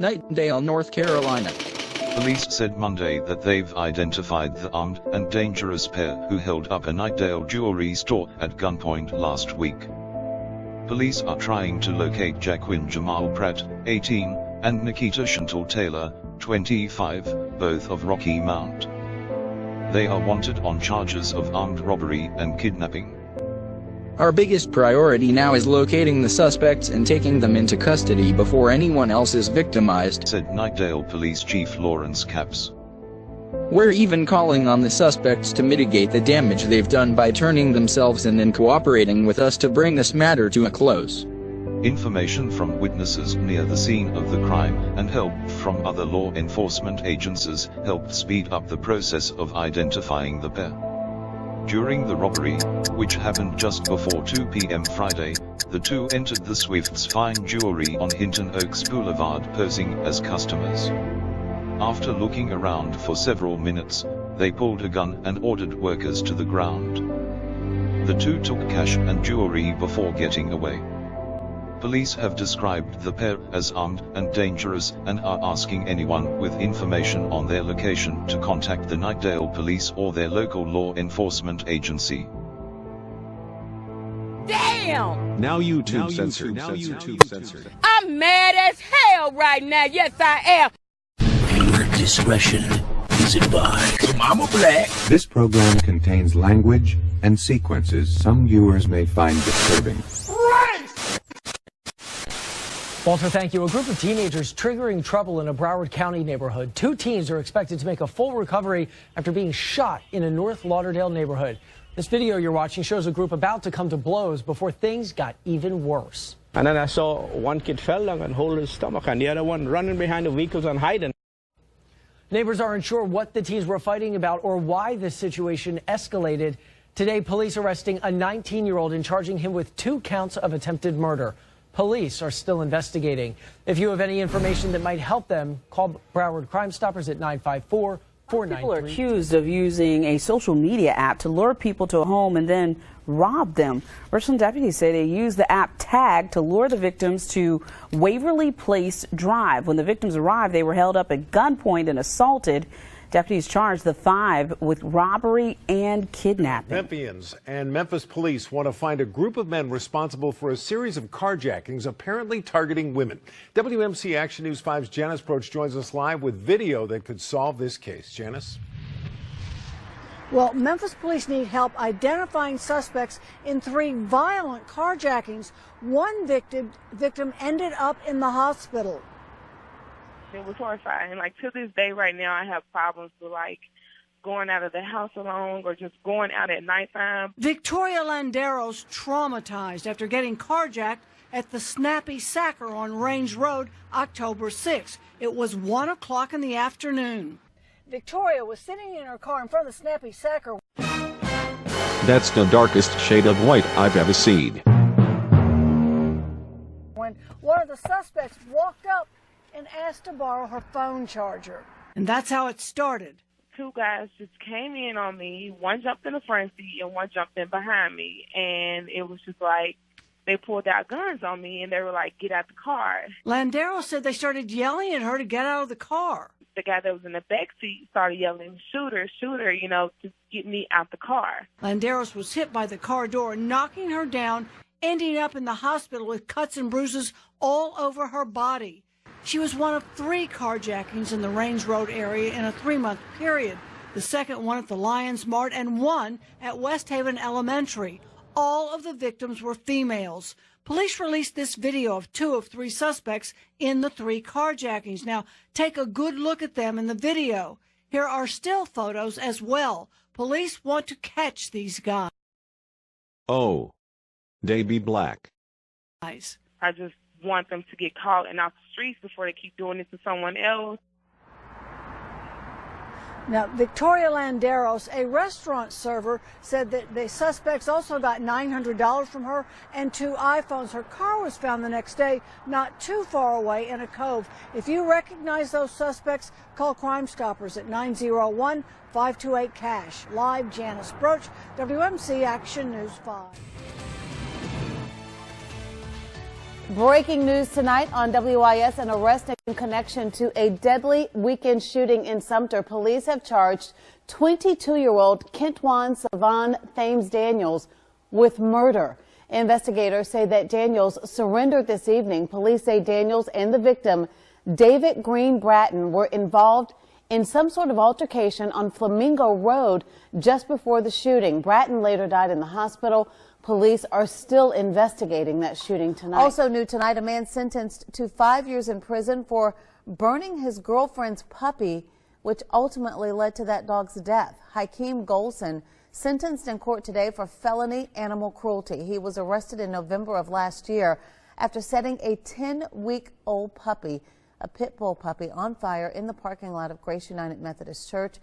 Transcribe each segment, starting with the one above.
Knightdale, North Carolina. Police said Monday that they've identified the armed and dangerous pair who held up a Knightdale jewelry store at gunpoint last week. Police are trying to locate Jacqueline Jamal Pratt, 18, and Nikita Chantal Taylor, 25, both of Rocky Mount. They are wanted on charges of armed robbery and kidnapping. Our biggest priority now is locating the suspects and taking them into custody before anyone else is victimized, said Knightdale Police Chief Lawrence Capps. We're even calling on the suspects to mitigate the damage they've done by turning themselves in and cooperating with us to bring this matter to a close. Information from witnesses near the scene of the crime and help from other law enforcement agencies helped speed up the process of identifying the pair. During the robbery, which happened just before 2 p.m. Friday, the two entered the Swift's Fine Jewelry on Hinton Oaks Boulevard posing as customers. After looking around for several minutes, they pulled a gun and ordered workers to the ground. The two took cash and jewelry before getting away. Police have described the pair as armed and dangerous and are asking anyone with information on their location to contact the Knightdale Police or their local law enforcement agency. Damn! Now YouTube censored. I'm mad as hell right now. Yes, I am. Viewer discretion is advised. Mama Black. This program contains language and sequences some viewers may find disturbing. Walter, thank you. A group of teenagers triggering trouble in a Broward County neighborhood. Two teens are expected to make a full recovery after being shot in a North Lauderdale neighborhood. This video you're watching shows a group about to come to blows before things got even worse. And then I saw one kid fell down and hold his stomach, and the other one running behind the vehicles and hiding. Neighbors aren't sure what the teens were fighting about or why this situation escalated. Today, police arresting a 19-year-old and charging him with 2 counts of attempted murder. Police are still investigating. If you have any information that might help them, call Broward Crime Stoppers at 954-493. People are accused of using a social media app to lure people to a home and then rob them. Richland deputies say they used the app Tag to lure the victims to Waverly Place Drive. When the victims arrived, they were held up at gunpoint and assaulted. Deputies charged the 5 with robbery and kidnapping. Memphians and Memphis police want to find a group of men responsible for a series of carjackings apparently targeting women. WMC Action News 5's Janice Broach joins us live with video that could solve this case. Janice? Well, Memphis police need help identifying suspects in 3 violent carjackings. One victim ended up in the hospital. It was horrifying. Like, to this day right now, I have problems with, like, going out of the house alone or just going out at nighttime. Victoria Landeros traumatized after getting carjacked at the Snappy Sacker on Range Road October 6th. It was 1 o'clock in the afternoon. Victoria was sitting in her car in front of the Snappy Sacker. That's the darkest shade of white I've ever seen. When one of the suspects walked up and asked to borrow her phone charger. And that's how it started. 2 guys just came in on me. One jumped in the front seat and one jumped in behind me. And it was just like, they pulled out guns on me and they were like, get out the car. Landero said they started yelling at her to get out of the car. The guy that was in the back seat started yelling, shooter, shooter, you know, to get me out the car. Landeros was hit by the car door, knocking her down, ending up in the hospital with cuts and bruises all over her body. She was one of 3 carjackings in the Range Road area in a 3-month period. The second one at the Lions Mart and one at West Haven Elementary. All of the victims were females. Police released this video of 2 of 3 suspects in the 3 carjackings. Now, take a good look at them in the video. Here are still photos as well. Police want to catch these guys. Oh. They be black. I just want them to get caught and off the streets before they keep doing it to someone else. Now, Victoria Landeros, a restaurant server, said that the suspects also got $900 from her and 2 iPhones. Her car was found the next day, not too far away in a cove. If you recognize those suspects, call Crime Stoppers at 901-528-CASH. Live, Janice Broach, WMC Action News 5. Breaking news tonight on WIS, an arrest in connection to a deadly weekend shooting in Sumter. Police have charged 22-year-old Kentwan Savan Thames Daniels with murder. Investigators say that Daniels surrendered this evening. Police say Daniels and the victim, David Green Bratton, were involved in some sort of altercation on Flamingo Road just before the shooting. Bratton later died in the hospital. Police are still investigating that shooting tonight. Also new tonight, a man sentenced to 5 years in prison for burning his girlfriend's puppy, which ultimately led to that dog's death. Hakeem Golson sentenced in court today for felony animal cruelty. He was arrested in November of last year after setting a 10-week-old puppy, a pit bull puppy, on fire in the parking lot of Grace United Methodist Church.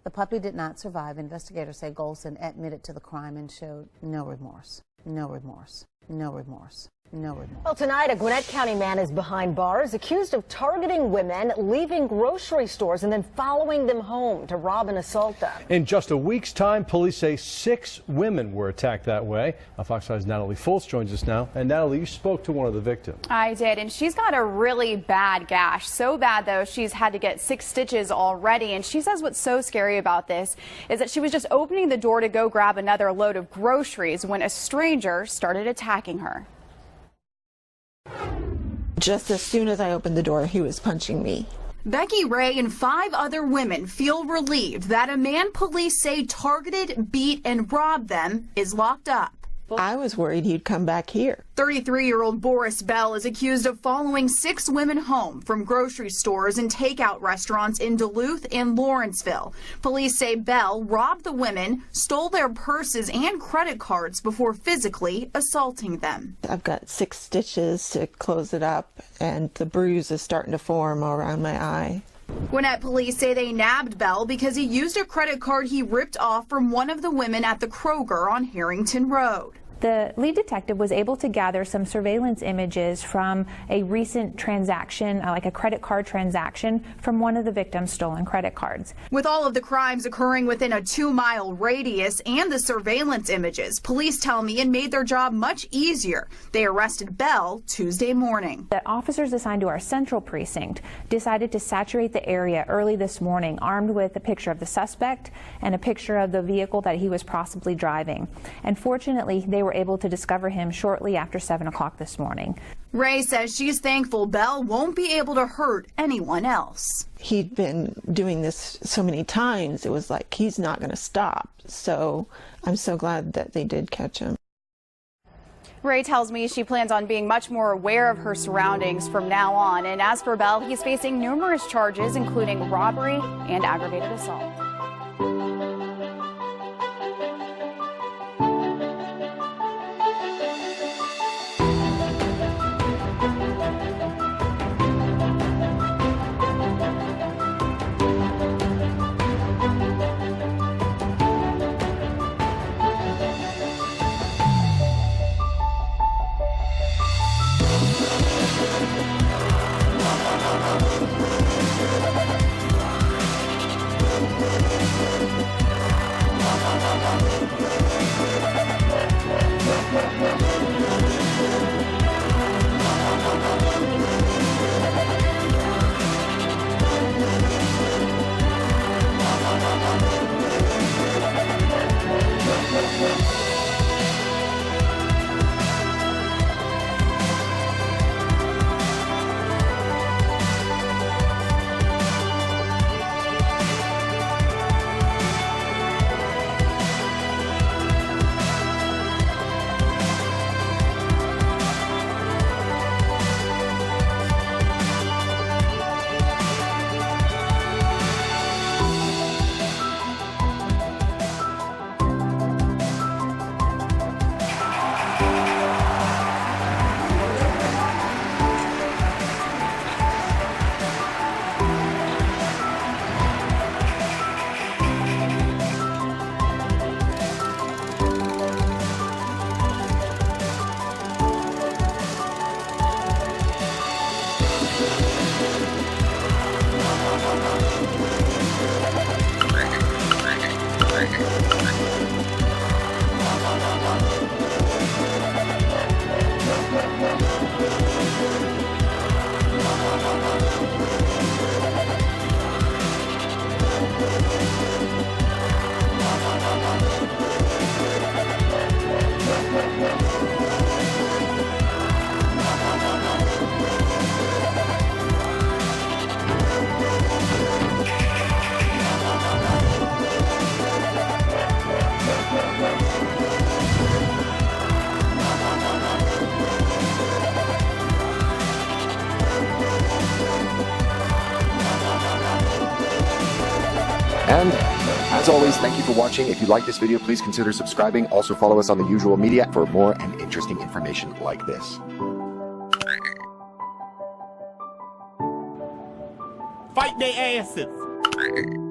The puppy did not survive. Investigators say Golson admitted to the crime and showed no remorse. No remorse. No remorse. No remorse. Well, tonight, a Gwinnett County man is behind bars, accused of targeting women, leaving grocery stores and then following them home to rob and assault them. In just a week's time, police say 6 women were attacked that way. Fox 5's Natalie Fultz joins us now. And Natalie, you spoke to one of the victims. I did, and she's got a really bad gash. So bad, though, she's had to get 6 stitches already. And she says what's so scary about this is that she was just opening the door to go grab another load of groceries when a stranger started attacking her. Just as soon as I opened the door, he was punching me. Becky Ray and 5 other women feel relieved that a man police say targeted, beat, and robbed them is locked up. I was worried he'd come back here. 33-year-old Boris Bell is accused of following 6 women home from grocery stores and takeout restaurants in Duluth and Lawrenceville. Police say Bell robbed the women, stole their purses and credit cards before physically assaulting them. I've got 6 stitches to close it up, and the bruise is starting to form around my eye. Gwinnett police say they nabbed Bell because he used a credit card he ripped off from one of the women at the Kroger on Harrington Road. The lead detective was able to gather some surveillance images from a recent transaction, like a credit card transaction, from one of the victim's stolen credit cards. With all of the crimes occurring within a 2-mile radius and the surveillance images, police tell me it made their job much easier. They arrested Bell Tuesday morning. The officers assigned to our central precinct decided to saturate the area early this morning, armed with a picture of the suspect and a picture of the vehicle that he was possibly driving. And fortunately, they were able to discover him shortly after 7 o'clock this morning. Ray says she's thankful Bell won't be able to hurt anyone else. He'd been doing this so many times, it was like he's not going to stop. So I'm so glad that they did catch him. Ray tells me she plans on being much more aware of her surroundings from now on. And as for Bell, he's facing numerous charges, including robbery and aggravated assault. As always, thank you for watching. If you like this video, please consider subscribing. Also follow us on the usual media for more and interesting information like this. Fight their asses.